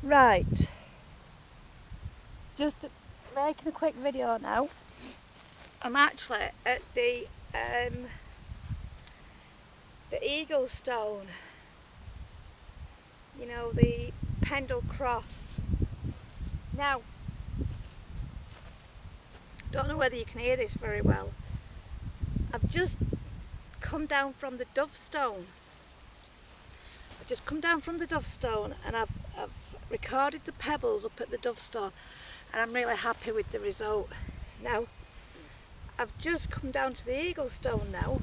Right, just making a quick video now. I'm actually at the Eagle Stone, you know, the Pendle Cross. Now, don't know whether you can hear this very well. I've just come down from the Dove Stone. And I've recorded the pebbles up at the Dove Stone, and I'm really happy with the result. Now, I've just come down to the Eagle Stone now.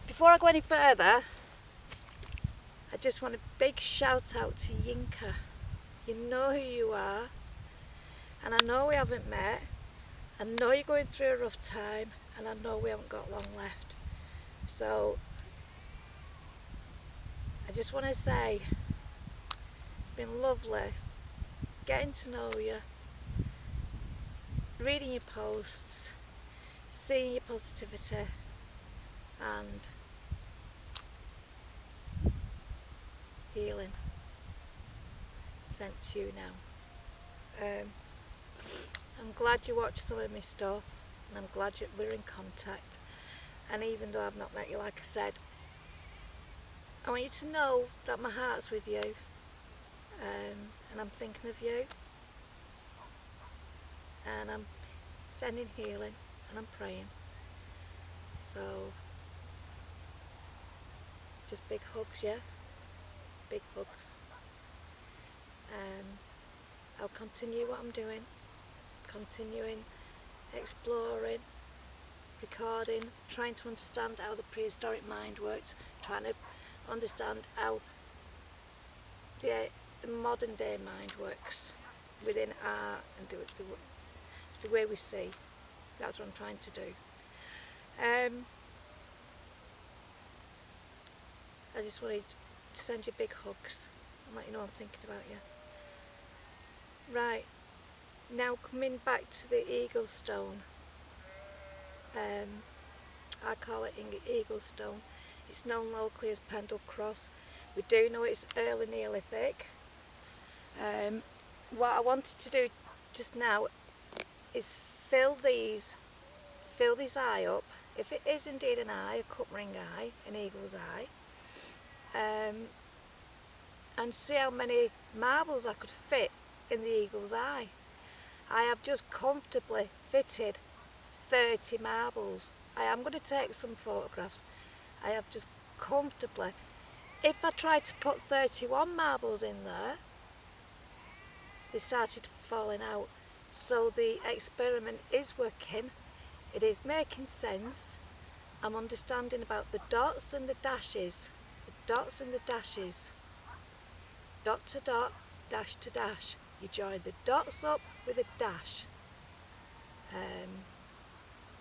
Before I go any further, I just want a big shout out to Yinka. You know who you are, and I know we haven't met. I know you're going through a rough time, and I know we haven't got long left. So I just want to say it's been lovely getting to know you, reading your posts, seeing your positivity, and healing sent to you now. I'm glad you watched some of my stuff, and I'm glad we're in contact. And even though I've not met you, like I said, I want you to know that my heart's with you, and I'm thinking of you, and I'm sending healing, and I'm praying. So just big hugs, yeah? Big hugs. I'll continue what I'm doing, continuing exploring, recording, trying to understand how the prehistoric mind worked, trying to understand how the modern day mind works within art and the way we see. That's what I'm trying to do. I just wanted to send you big hugs and let you know I'm thinking about you. Right, now coming back to the Eagle Stone. I call it Eagle Stone. It's known locally as Pendle Cross. We do know it's early Neolithic. What I wanted to do just now is fill this eye up. If it is indeed an eye, a cup ring eye, an eagle's eye, and see how many marbles I could fit in the eagle's eye. I have just comfortably fitted 30 marbles. I am going to take some photographs. I have just comfortably. If I tried to put 31 marbles in there, they started falling out. So the experiment is working. It is making sense. I'm understanding about the dots and the dashes. The dots and the dashes. Dot to dot, dash to dash. You join the dots up with a dash.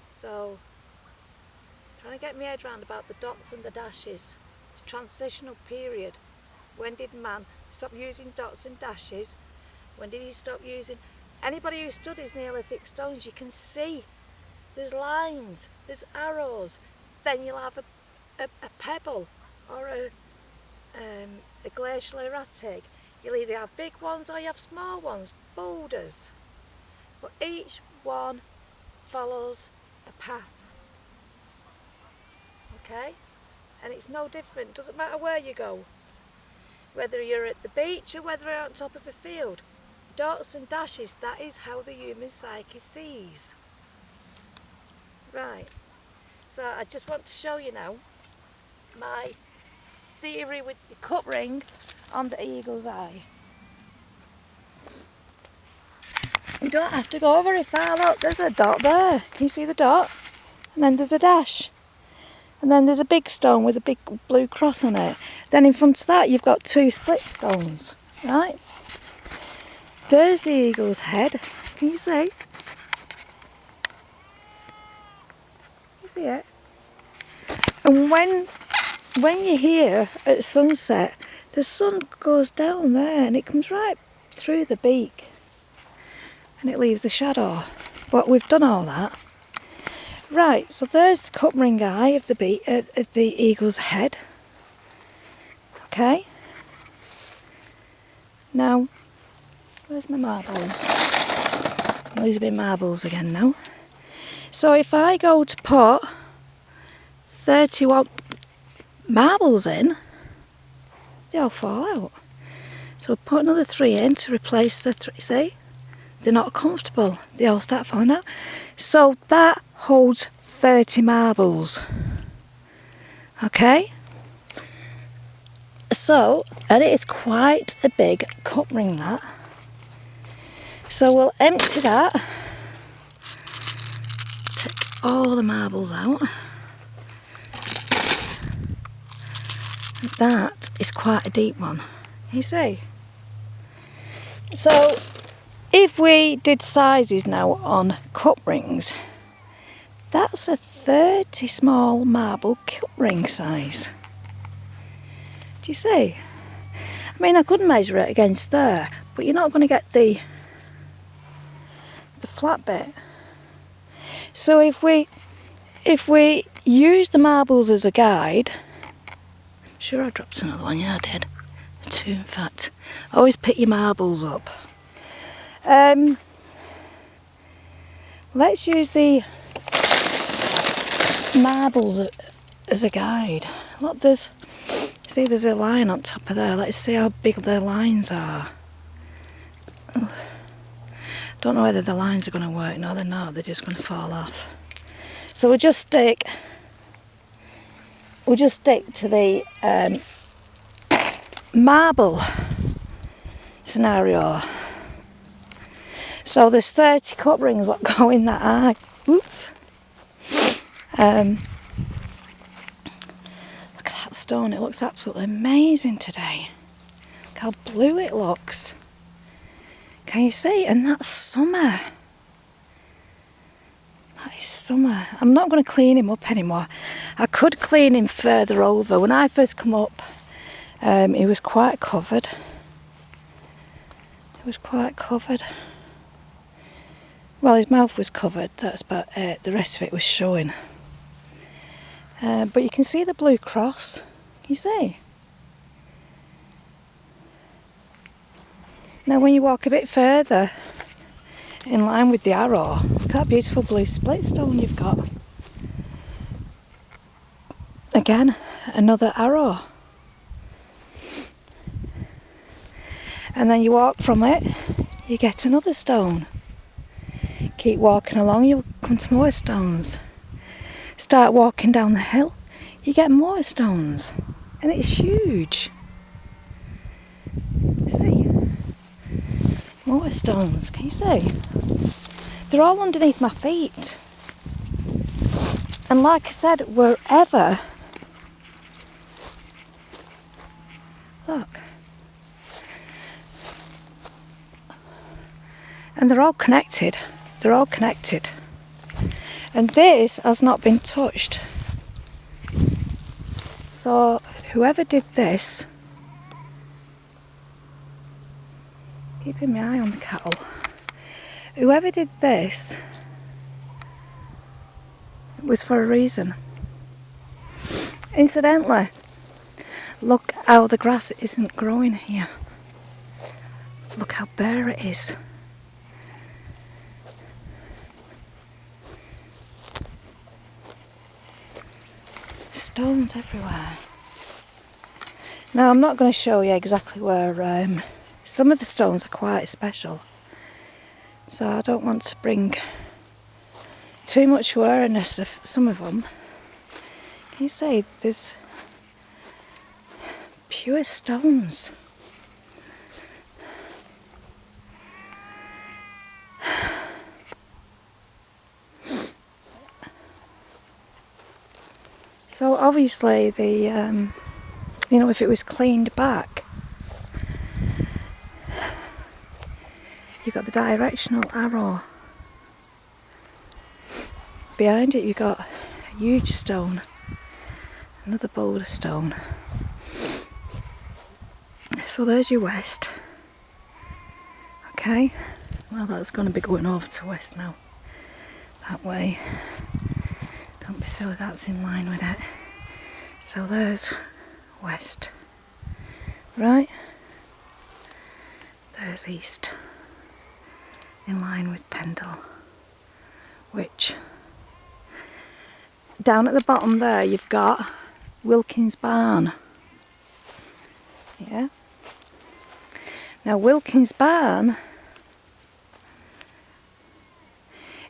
So, trying to get my head around about the dots and the dashes. It's a transitional period. When did man stop using dots and dashes? When did he stop using... Anybody who studies Neolithic stones, you can see there's lines, there's arrows. Then you'll have a pebble or a glacial erratic. You'll either have big ones or you have small ones, boulders. But each one follows a path. Okay? And it's no different. Doesn't matter where you go. Whether you're at the beach or whether you're on top of a field. Dots and dashes, that is how the human psyche sees. Right. So I just want to show you now my theory with the cup ring on the eagle's eye. You don't have to go very far. Look, there's a dot there. Can you see the dot? And then there's a dash. And then there's a big stone with a big blue cross on it. Then in front of that you've got two split stones. Right? There's the eagle's head. Can you see? You see it? And when you're here at sunset, the sun goes down there and it comes right through the beak and it leaves a shadow. But we've done all that. Right, so there's the cup ring eye of the eagle's head. Okay. Now, Where's my marbles? I'm losing my marbles again now. So if I go to put 31 marbles in, they all fall out. So we put another 3 in to replace the 3, see? They're not comfortable, they all start falling out. So that holds 30 marbles. Okay? So, and it is quite a big cup ring, that. So we'll empty that, take all the marbles out. That is quite a deep one, you see. So if we did sizes now on cup rings, that's a 30 small marble cup ring size. Do you see? I mean, I could measure it against there, but you're not going to get the flat bit. So if we use the marbles as a guide, I'm sure I dropped another one. Yeah, I did. 2 in fact. Always pick your marbles up. Let's use the marbles as a guide. Look, there's a line on top of there. Let's see how big the lines are. Don't know whether the lines are going to work. No, they're not. They're just going to fall off. So we'll just stick to the marble scenario. So there's 30 cup rings what go in that eye. Oops. Look at that stone. It looks absolutely amazing today. Look how blue it looks. Can you see? And that's summer. That is summer. I'm not going to clean him up anymore. I could clean him further over. When I first come up, he was quite covered. It was quite covered. Well, his mouth was covered. That's about it. The rest of it was showing. But you can see the blue cross. Can you see? Now when you walk a bit further in line with the arrow, look at that beautiful blue split stone you've got. Again, another arrow. And then you walk from it, you get another stone. Keep walking along, you'll come to more stones. Start walking down the hill, you get more stones. And it's huge. See? More stones, can you see? They're all underneath my feet. And like I said, wherever, look. And they're all connected. They're all connected. And this has not been touched. So whoever did this, keeping my eye on the cattle, whoever did this, it was for a reason. Incidentally, look how the grass isn't growing here. Look how bare it is. Stones everywhere. Now I'm not going to show you exactly where, some of the stones are quite special. So I don't want to bring too much awareness of some of them. You see, there's pure stones. So obviously the, you know, if it was cleaned back, you've got the directional arrow. Behind it you've got a huge stone, another boulder stone. So there's your west. Okay, well that's going to be going over to west now, that way. Don't be silly, that's in line with it. So there's west, right? There's east. in line with Pendle, which down at the bottom there you've got Wilkins Barn. Yeah. Now Wilkins Barn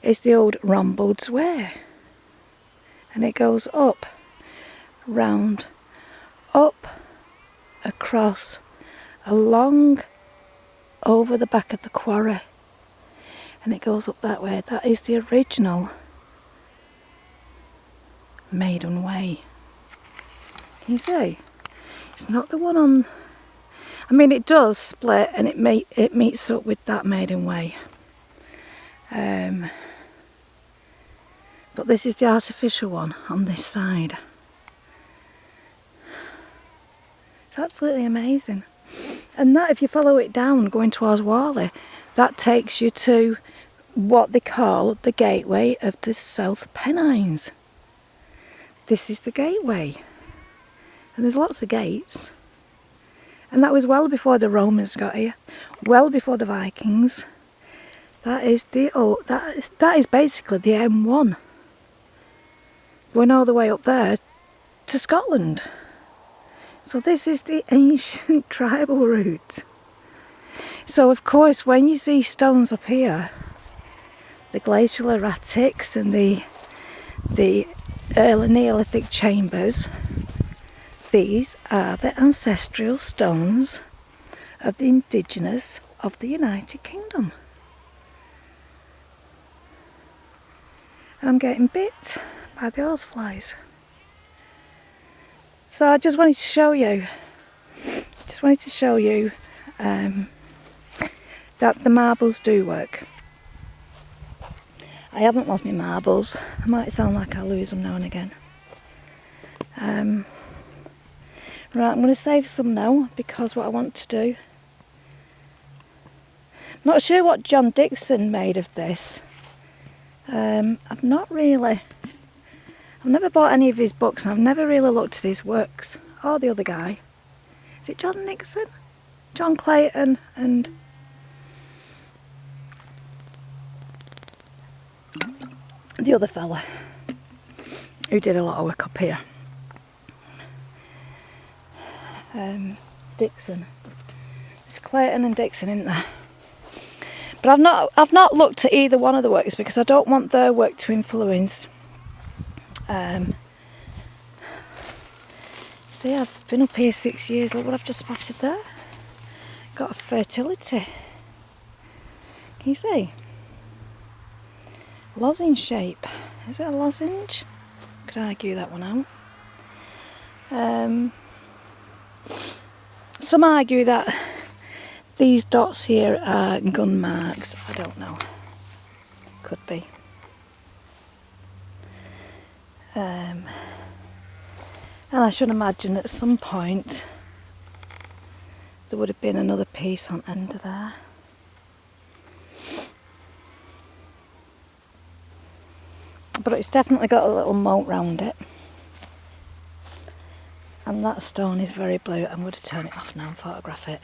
is the old Rombold's Way, and it goes up, round, up, across, along, over the back of the quarry, and it goes up that way. That is the original Maiden Way. Can you see? It's not the one on, I mean it does split and it meets up with that Maiden Way. But this is the artificial one on this side. It's absolutely amazing. And that, if you follow it down going towards Whalley, that takes you to what they call the gateway of the South Pennines. This is the gateway. And there's lots of gates. And that was well before the Romans got here, well before the Vikings. That is basically the M1. Going all the way up there to Scotland. So this is the ancient tribal route. So of course when you see stones up here, the glacial erratics and the early Neolithic chambers, these are the ancestral stones of the indigenous of the United Kingdom. And I'm getting bit by the horseflies. So I just wanted to show you, that the marbles do work. I haven't lost my marbles. It might sound like I lose them now and again. Right, I'm going to save some now because what I want to do. Not sure what John Dixon made of this. I've never bought any of his books and I've never really looked at his works. Or the other guy. Is it John Nixon? John Clayton and the other fella who did a lot of work up here. Dixon. There's Clayton and Dixon in there. But I've not looked at either one of the works because I don't want their work to influence. See, I've been up here 6 years. Look what I've just spotted there. Got a fertility. Can you see? Lozenge shape. Is it a lozenge? Could argue that one out. Some argue that these dots here are gun marks. I don't know. Could be. And I should imagine at some point there would have been another piece on end of there. But it's definitely got a little moat round it. And that stone is very blue. I'm going to turn it off now and photograph it.